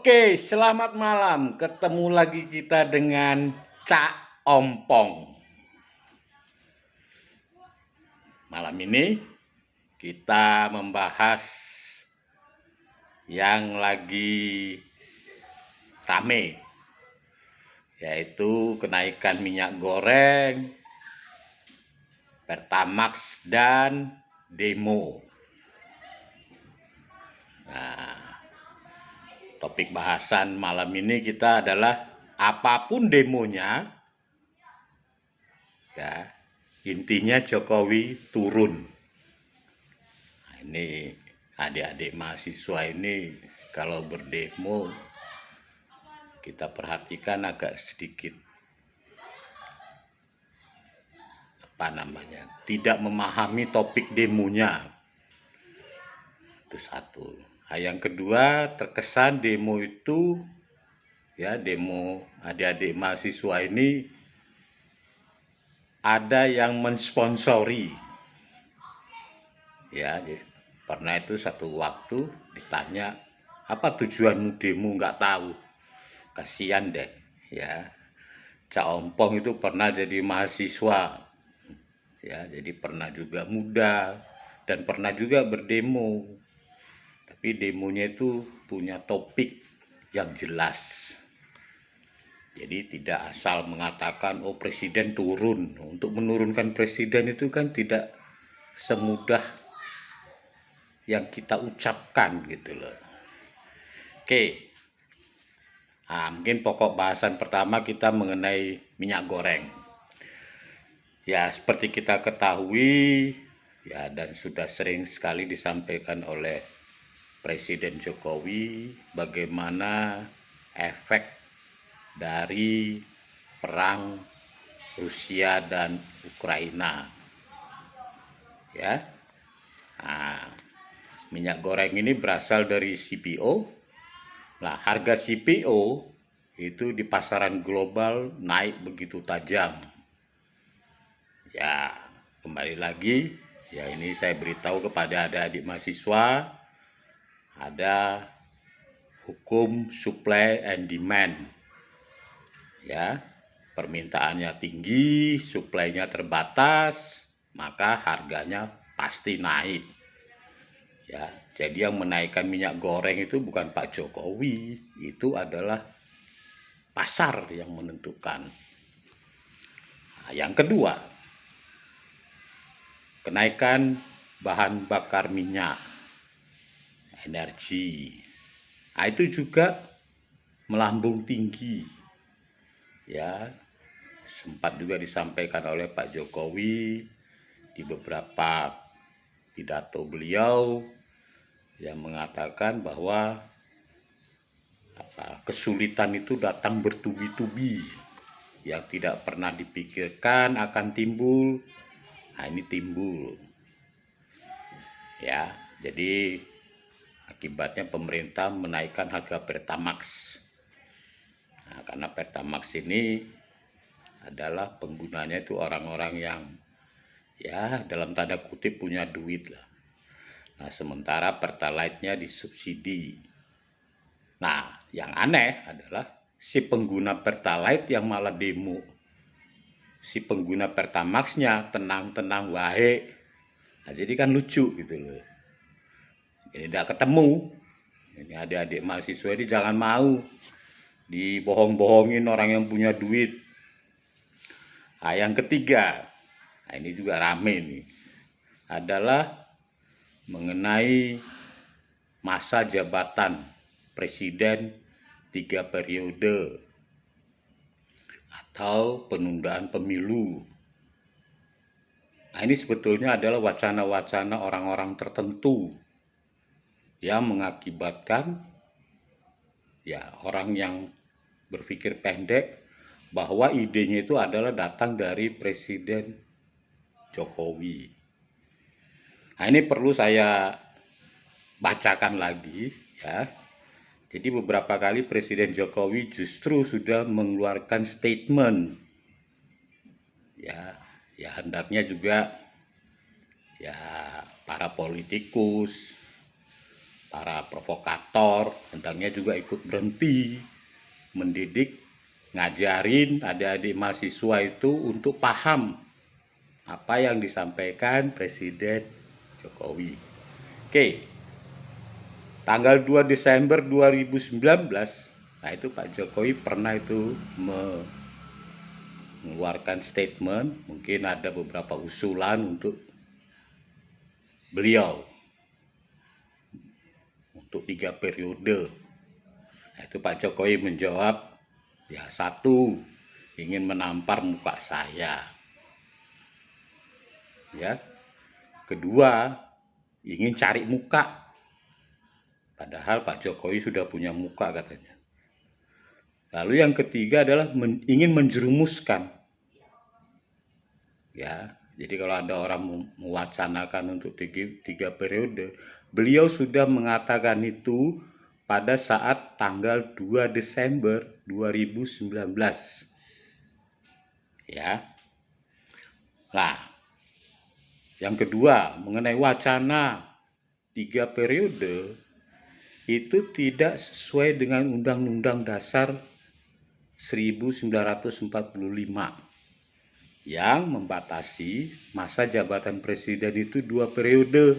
Oke, selamat malam. Ketemu lagi kita dengan Cak Ompong. Malam ini kita membahas yang lagi rame, yaitu kenaikan minyak goreng, Pertamax, dan demo. Nah, topik bahasan malam ini kita adalah apapun demonya, ya, intinya Jokowi turun. Nah, ini adik-adik mahasiswa ini kalau berdemo kita perhatikan agak sedikit tidak memahami topik demonya. Itu satu. Nah, yang kedua, terkesan demo itu, ya, demo adik-adik mahasiswa ini ada yang mensponsori. Ya, pernah itu satu waktu ditanya, apa tujuanmu demo? Nggak tahu. Kasihan deh, ya. Cak Ompong itu pernah jadi mahasiswa, ya, jadi pernah juga muda dan pernah juga berdemo. Tapi demonya itu punya topik yang jelas. Jadi tidak asal mengatakan oh presiden turun. Untuk menurunkan presiden itu kan tidak semudah yang kita ucapkan gitu loh. Oke. Nah, mungkin pokok bahasan pertama kita mengenai minyak goreng. Ya, seperti kita ketahui, ya, dan sudah sering sekali disampaikan oleh Presiden Jokowi bagaimana efek dari perang Rusia dan Ukraina. Ya. Nah, minyak goreng ini berasal dari CPO. Nah, harga CPO itu di pasaran global naik begitu tajam. Ya, kembali lagi, ya, ini saya beritahu kepada adik-adik mahasiswa, ada hukum supply and demand. Ya, permintaannya tinggi, suplainya terbatas, maka harganya pasti naik. Ya, jadi yang menaikkan minyak goreng itu bukan Pak Jokowi, itu adalah pasar yang menentukan. Nah, yang kedua, kenaikan bahan bakar minyak, energi. Nah, itu juga melambung tinggi. Ya, sempat juga disampaikan oleh Pak Jokowi di beberapa pidato beliau yang mengatakan bahwa kesulitan itu datang bertubi-tubi, yang tidak pernah dipikirkan akan timbul. Nah, ini timbul. Ya, jadi akibatnya pemerintah menaikkan harga Pertamax. Nah, karena Pertamax ini adalah penggunanya itu orang-orang yang, ya, dalam tanda kutip punya duit lah. Nah, sementara Pertalite-nya disubsidi. Nah, yang aneh adalah si pengguna Pertalite yang malah demo. Si pengguna Pertamax-nya tenang-tenang wae. Nah, jadi kan lucu gitu loh. Ini tidak ketemu. Ini adik-adik mahasiswa ini jangan mau dibohong-bohongin orang yang punya duit. Nah, yang ketiga, nah ini juga rame nih, adalah mengenai masa jabatan presiden 3 periode atau penundaan pemilu. Nah, ini sebetulnya adalah wacana-wacana orang-orang tertentu yang mengakibatkan, ya, orang yang berpikir pendek bahwa idenya itu adalah datang dari Presiden Jokowi. Nah, ini perlu saya bacakan lagi, ya. Jadi beberapa kali Presiden Jokowi justru sudah mengeluarkan statement, ya, ya, hendaknya juga, ya, para politikus para provokator, hendaknya juga ikut berhenti mendidik, ngajarin adik-adik mahasiswa itu untuk paham apa yang disampaikan Presiden Jokowi. Oke, tanggal 2 Desember 2019, nah itu Pak Jokowi pernah itu mengeluarkan statement, mungkin ada beberapa usulan untuk beliau untuk 3 periode. Nah, itu Pak Jokowi menjawab, ya satu, ingin menampar muka saya. Ya. Kedua, ingin cari muka. Padahal Pak Jokowi sudah punya muka katanya. Lalu yang ketiga adalah ingin menjerumuskan. Ya, jadi kalau ada orang mewacanakan untuk 3 periode, beliau sudah mengatakan itu pada saat tanggal 2 Desember 2019. Ya. Nah, yang kedua, mengenai wacana 3 periode itu tidak sesuai dengan Undang-Undang Dasar 1945 yang membatasi masa jabatan presiden itu 2 periode.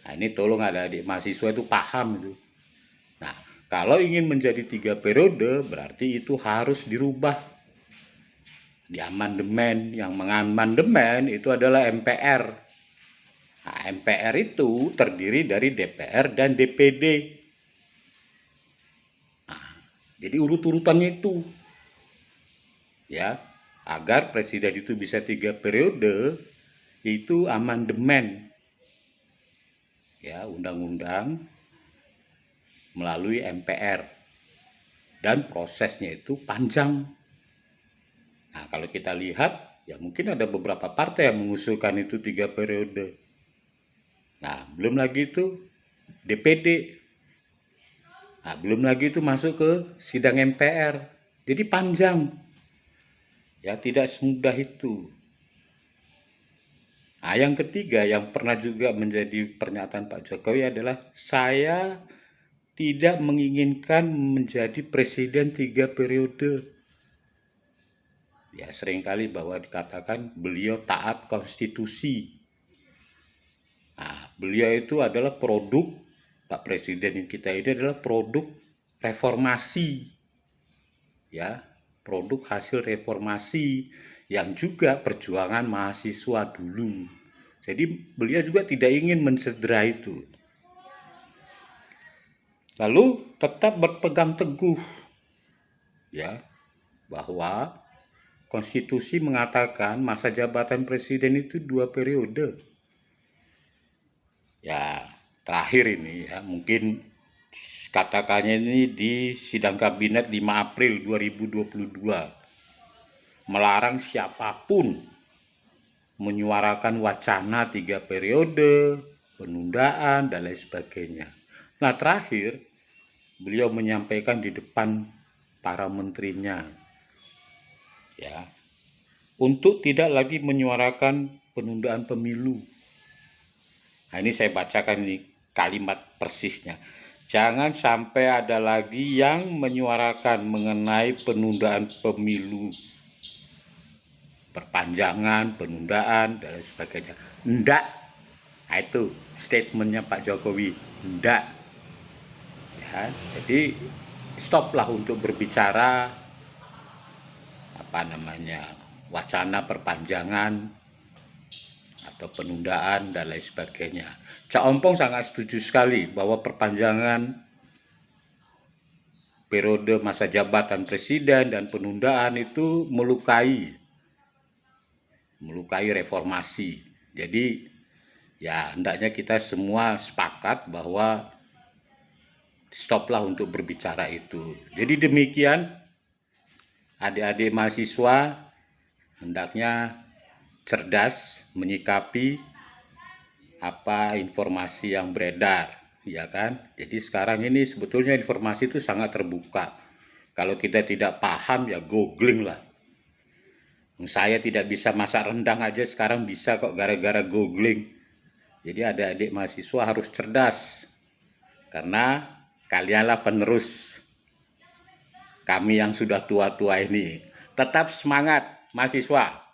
Nah, ini tolong adik-adik mahasiswa itu paham itu. Nah, kalau ingin menjadi 3 periode berarti itu harus dirubah di amandemen. Yang mengamandemen itu adalah MPR. Nah, MPR itu terdiri dari DPR dan DPD. Nah, jadi urut-urutannya itu, ya, agar presiden itu bisa 3 periode, itu amandemen, ya, undang-undang melalui MPR, dan prosesnya itu panjang. Nah, kalau kita lihat, ya mungkin ada beberapa partai yang mengusulkan itu 3 periode. Nah, belum lagi itu DPD. Nah, belum lagi itu masuk ke sidang MPR. Jadi panjang. Ya, tidak semudah itu. Nah, yang ketiga yang pernah juga menjadi pernyataan Pak Jokowi adalah saya tidak menginginkan menjadi presiden 3 periode. Ya, seringkali bahwa dikatakan beliau taat konstitusi. Nah, beliau itu adalah produk, Pak Presiden kita ini adalah produk reformasi. Ya, produk hasil reformasi yang juga perjuangan mahasiswa dulu. Jadi beliau juga tidak ingin mencederai itu. Lalu tetap berpegang teguh, ya, bahwa konstitusi mengatakan masa jabatan presiden itu 2 periode. Ya, terakhir ini ya, mungkin katakannya ini di sidang kabinet 5 April 2022 melarang siapapun menyuarakan wacana 3 periode, penundaan dan lain sebagainya. Nah, terakhir beliau menyampaikan di depan para menterinya, ya, untuk tidak lagi menyuarakan penundaan pemilu. Nah, ini saya bacakan ini kalimat persisnya. Jangan sampai ada lagi yang menyuarakan mengenai penundaan pemilu, perpanjangan, penundaan, dan lain sebagainya. Enggak. Nah, itu statementnya Pak Jokowi. Enggak. Ya, jadi stoplah untuk berbicara wacana perpanjangan atau penundaan dan lain sebagainya. Cak Ompong sangat setuju sekali bahwa perpanjangan periode masa jabatan presiden dan penundaan itu melukai reformasi. Jadi ya hendaknya kita semua sepakat bahwa stoplah untuk berbicara itu. Jadi demikian adik-adik mahasiswa hendaknya cerdas menyikapi apa informasi yang beredar, ya kan? Jadi sekarang ini sebetulnya informasi itu sangat terbuka. Kalau kita tidak paham ya googling lah. Saya tidak bisa masak rendang aja sekarang bisa kok gara-gara googling. Jadi adik-adik mahasiswa harus cerdas Karena kalianlah penerus kami yang sudah tua-tua ini. Tetap semangat mahasiswa.